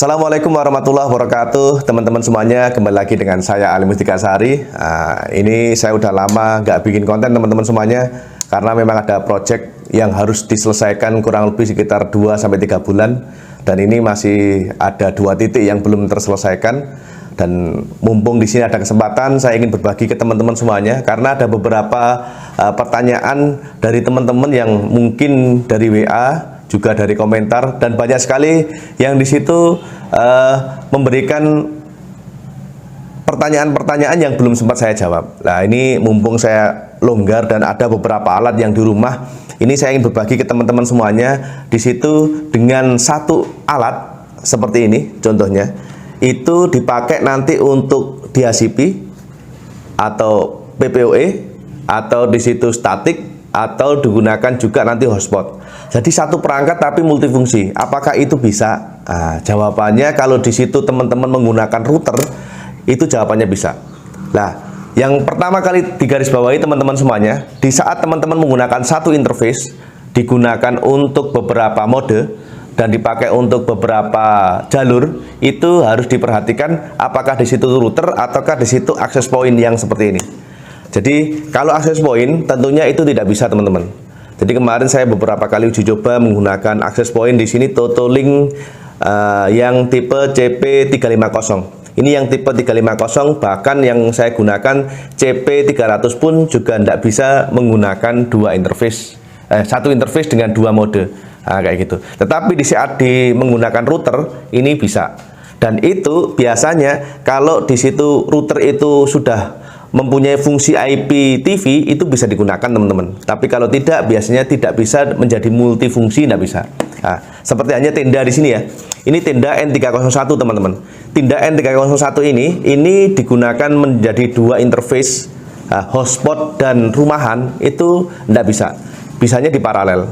Assalamualaikum warahmatullahi wabarakatuh, teman-teman semuanya. Kembali lagi dengan saya Ali Mustika Sari. Ini saya udah lama nggak bikin konten teman-teman semuanya, karena memang ada project yang harus diselesaikan kurang lebih sekitar 2-3 bulan, dan ini masih ada 2 titik yang belum terselesaikan. Dan mumpung di sini ada kesempatan, saya ingin berbagi ke teman-teman semuanya, karena ada beberapa pertanyaan dari teman-teman yang mungkin dari WA, juga dari komentar, dan banyak sekali yang di situ memberikan pertanyaan-pertanyaan yang belum sempat saya jawab. Nah, ini mumpung saya longgar dan ada beberapa alat yang di rumah, ini saya ingin berbagi ke teman-teman semuanya. Di situ dengan satu alat seperti ini, contohnya itu dipakai nanti untuk DHCP atau PPoE, atau di situ statik, atau digunakan juga nanti hotspot. Jadi satu perangkat tapi multifungsi. Apakah itu bisa? Jawabannya kalau di situ teman-teman menggunakan router, itu jawabannya bisa. Nah, yang pertama kali digarisbawahi teman-teman semuanya, di saat teman-teman menggunakan satu interface, digunakan untuk beberapa mode dan dipakai untuk beberapa jalur, itu harus diperhatikan apakah di situ router ataukah di situ access point yang seperti ini. Jadi kalau access point tentunya itu tidak bisa, teman-teman. Jadi kemarin saya beberapa kali uji coba menggunakan access point di sini TotoLink yang tipe CP350. Ini yang tipe 350, bahkan yang saya gunakan CP300 pun juga tidak bisa menggunakan satu interface dengan 2 mode. Kayak gitu. Tetapi di saat menggunakan router ini bisa. Dan itu biasanya kalau di situ router itu sudah mempunyai fungsi IPTV, itu bisa digunakan, teman-teman. Tapi kalau tidak, biasanya tidak bisa menjadi multifungsi, tidak bisa. Seperti hanya tenda di sini ya. Ini tenda N301, teman-teman. Tenda N301 ini digunakan menjadi 2 interface, hotspot dan rumahan, itu tidak bisa. Bisanya di paralel.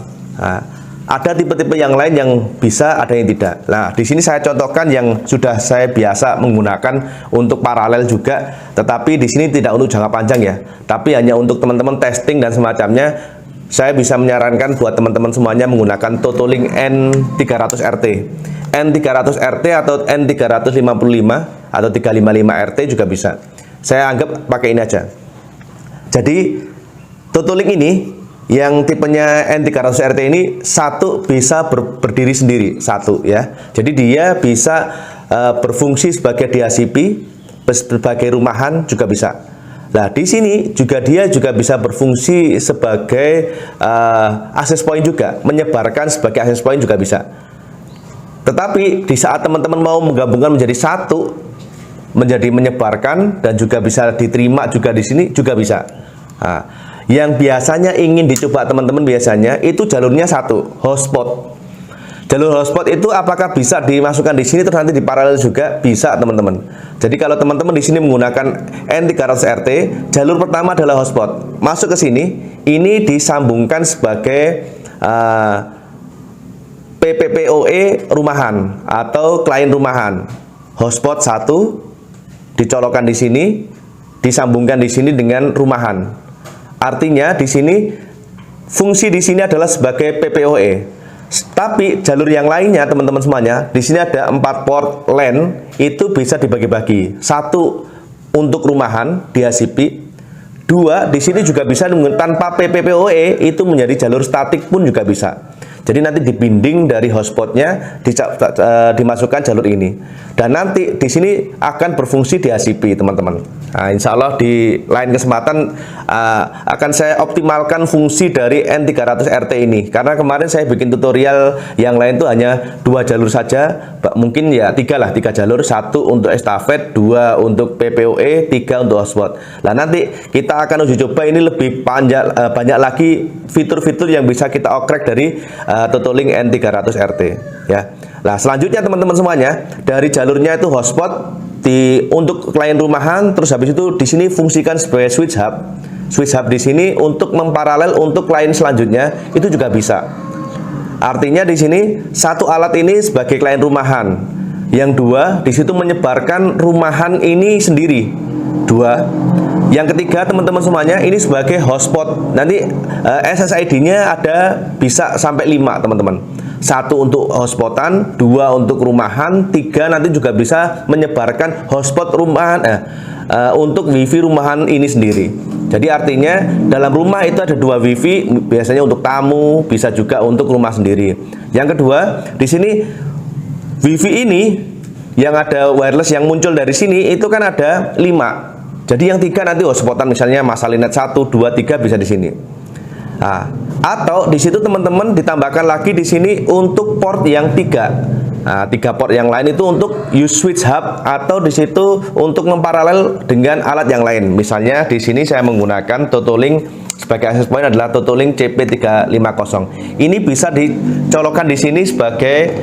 Ada tipe-tipe yang lain yang bisa, ada yang tidak. Nah, di sini saya contohkan yang sudah saya biasa menggunakan untuk paralel juga, tetapi di sini tidak untuk jangka panjang ya, tapi hanya untuk teman-teman testing dan semacamnya. Saya bisa menyarankan buat teman-teman semuanya menggunakan TotoLink N300RT. N300RT atau N355 atau 355RT juga bisa. Saya anggap pakai ini aja. Jadi TotoLink ini yang tipenya N300RT ini satu bisa berdiri sendiri, satu ya. Jadi dia bisa berfungsi sebagai DHCP, sebagai rumahan juga bisa. Nah, di sini dia juga bisa berfungsi sebagai access point juga, menyebarkan sebagai access point juga bisa. Tetapi di saat teman-teman mau menggabungkan menjadi satu, menjadi menyebarkan dan juga bisa diterima juga di sini juga bisa. Yang biasanya ingin dicoba teman-teman biasanya itu jalurnya satu, hotspot. Jalur hotspot itu apakah bisa dimasukkan di sini terus nanti di paralel juga? Bisa, teman-teman. Jadi kalau teman-teman di sini menggunakan N300RT, jalur pertama adalah hotspot. Masuk ke sini, ini disambungkan sebagai PPoE rumahan atau klien rumahan. Hotspot 1 dicolokkan di sini, disambungkan di sini dengan rumahan. Artinya di sini fungsi di sini adalah sebagai PPoE. Tapi jalur yang lainnya teman-teman semuanya, di sini ada 4 port LAN, itu bisa dibagi-bagi. 1 untuk rumahan DHCP, 2 di sini juga bisa tanpa PPoE, itu menjadi jalur statik pun juga bisa. Jadi nanti dibinding dari hotspotnya dimasukkan jalur ini, dan nanti di sini akan berfungsi DHCP, teman-teman. Nah, insya Allah di lain kesempatan akan saya optimalkan fungsi dari N300RT ini, karena kemarin saya bikin tutorial yang lain tuh hanya 2 jalur saja, mungkin ya 3 jalur, 1 untuk estafet, 2 untuk PPoE, 3 untuk hotspot. Nah, nanti kita akan uji coba ini lebih banyak lagi fitur-fitur yang bisa kita okrek dari TotoLink N300RT ya. Nah, selanjutnya teman-teman semuanya, dari jalurnya itu hotspot untuk klien rumahan, terus habis itu di sini fungsikan sebagai switch hub. Switch hub di sini untuk memparalel untuk klien selanjutnya itu juga bisa. Artinya di sini satu alat ini sebagai klien rumahan, yang 2 di situ menyebarkan rumahan ini sendiri. 2. Yang ketiga teman-teman semuanya, ini sebagai hotspot. Nanti SSID-nya ada bisa sampai 5, teman-teman. Satu untuk hotspotan, dua untuk rumahan, tiga nanti juga bisa menyebarkan hotspot rumahan untuk wifi rumahan ini sendiri. Jadi artinya dalam rumah itu ada dua wifi, biasanya untuk tamu, bisa juga untuk rumah sendiri. Yang kedua, di sini wifi ini yang ada wireless yang muncul dari sini itu kan ada 5. Jadi yang 3 nanti hotspotan, misalnya Masalinet 1, 2, 3 bisa di sini. Nah, atau di situ teman-teman ditambahkan lagi di sini untuk port yang 3. Nah, 3 port yang lain itu untuk use switch hub atau di situ untuk memparalel dengan alat yang lain. Misalnya di sini saya menggunakan Totolink sebagai access point adalah Totolink CP350. Ini bisa dicolokkan di sini sebagai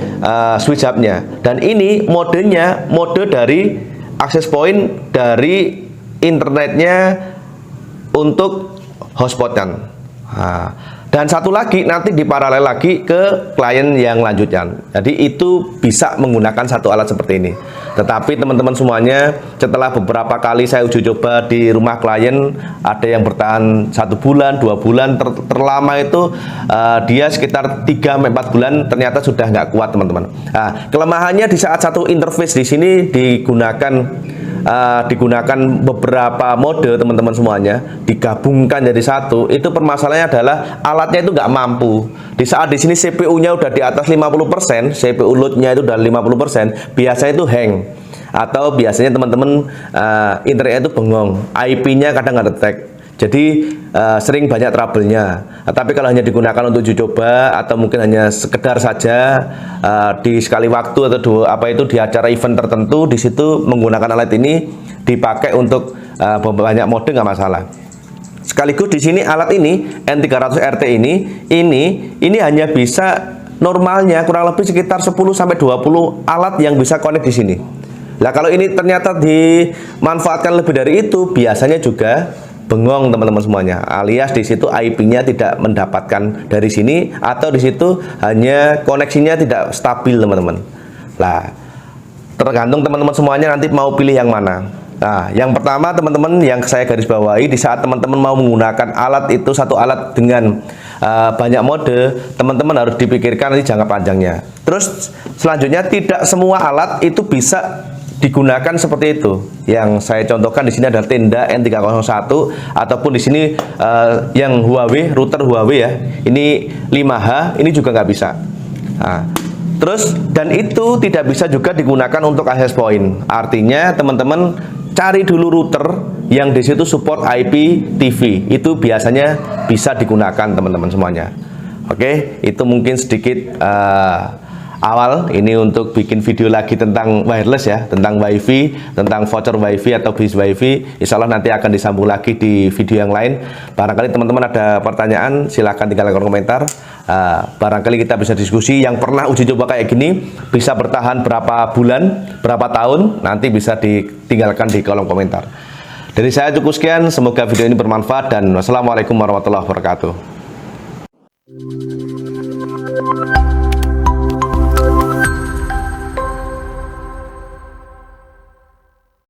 switch hubnya. Dan ini modenya mode dari access point dari internetnya untuk hotspotkan. Nah, dan satu lagi nanti diparalel lagi ke klien yang lanjutnya. Jadi itu bisa menggunakan satu alat seperti ini. Tetapi teman-teman semuanya, setelah beberapa kali saya uji coba di rumah klien, ada yang bertahan 1 bulan, 2 bulan, terlama itu dia sekitar 3-4 bulan, ternyata sudah nggak kuat teman-teman. Nah, kelemahannya di saat satu interface di sini digunakan beberapa mode teman-teman semuanya, digabungkan jadi satu, itu permasalahannya adalah alatnya itu nggak mampu. Di saat di sini CPU-nya udah di atas 50%, CPU load-nya itu udah 50%, biasanya itu hang. Atau biasanya teman-teman internetnya itu bengong, IP-nya kadang nggak detect. Jadi sering banyak trouble-nya. Tapi kalau hanya digunakan untuk uji coba atau mungkin hanya sekedar saja di sekali waktu atau di acara event tertentu, di situ menggunakan alat ini dipakai untuk banyak mode nggak masalah. Sekaligus di sini alat ini N300RT ini hanya bisa normalnya kurang lebih sekitar 10-20 alat yang bisa connect di sini. Nah, kalau ini ternyata dimanfaatkan lebih dari itu, biasanya juga bengong teman-teman semuanya, alias di situ IP-nya tidak mendapatkan dari sini atau di situ hanya koneksinya tidak stabil teman-teman. Nah, tergantung teman-teman semuanya nanti mau pilih yang mana. Nah, yang pertama teman-teman yang saya garis bawahi, di saat teman-teman mau menggunakan alat itu satu alat dengan banyak mode, teman-teman harus dipikirkan nanti jangka panjangnya. Terus selanjutnya tidak semua alat itu bisa digunakan seperti itu. Yang saya contohkan di sini adalah tenda N301 ataupun di sini yang Huawei, router Huawei ya. Ini 5H, ini juga nggak bisa. Nah, terus dan itu tidak bisa juga digunakan untuk access point. Artinya teman-teman cari dulu router yang di situ support IPTV. Itu biasanya bisa digunakan teman-teman semuanya. Oke, itu mungkin sedikit awal ini untuk bikin video lagi tentang wireless ya, tentang wifi, tentang voucher wifi atau bis wifi. Insya Allah nanti akan disambung lagi di video yang lain. Barangkali teman-teman ada pertanyaan, silahkan tinggalkan komentar. Barangkali kita bisa diskusi. Yang pernah uji coba kayak gini bisa bertahan berapa bulan, berapa tahun, nanti bisa ditinggalkan di kolom komentar. Dari saya cukup sekian, semoga video ini bermanfaat dan wassalamualaikum warahmatullahi wabarakatuh.